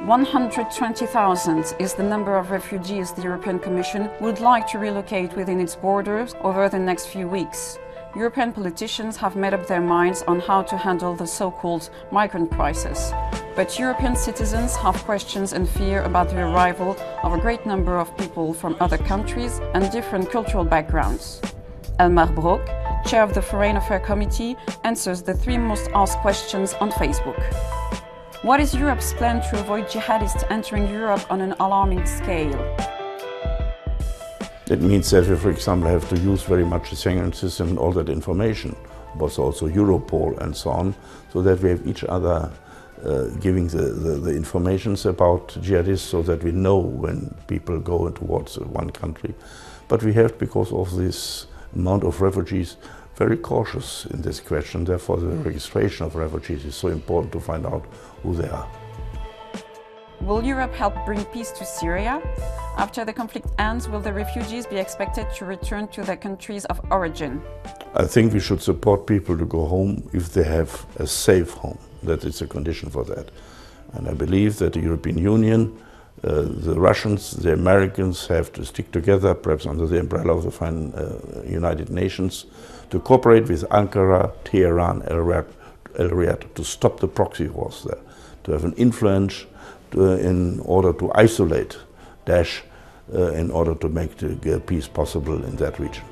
120,000 is the number of refugees the European Commission would like to relocate within its borders over the next few weeks. European politicians have made up their minds on how to handle the so-called migrant crisis. But European citizens have questions and fear about the arrival of a great number of people from other countries and different cultural backgrounds. Elmar Brok, chair of the Foreign Affairs Committee, answers the 3 most asked questions on Facebook. What is Europe's plan to avoid jihadists entering Europe on an alarming scale? It means that we, for example, have to use very much the Schengen system and all that information, but also Europol and so on, so that we have each other giving the informations about jihadists so that we know when people go towards one country. But we have, because of this amount of refugees, very cautious in this question. Therefore, the registration of refugees is so important to find out who they are. Will Europe help bring peace to Syria? After the conflict ends, will the refugees be expected to return to their countries of origin? I think we should support people to go home if they have a safe home. That is a condition for that. And I believe that the European Union, the Russians, the Americans have to stick together, perhaps under the umbrella of the United Nations, to cooperate with Ankara, Tehran, Riyadh to stop the proxy wars there, to have an influence in order to isolate Daesh, in order to make the peace possible in that region.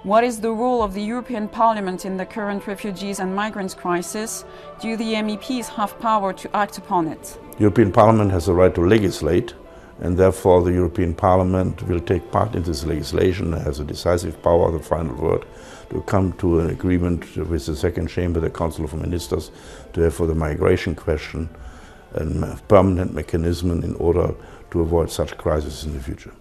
What is the role of the European Parliament in the current refugees and migrants crisis? Do the MEPs have power to act upon it? The European Parliament has the right to legislate, and therefore the European Parliament will take part in this legislation and has a decisive power, the final word, to come to an agreement with the second chamber, the Council of Ministers, to have for the migration question a permanent mechanism in order to avoid such crises in the future.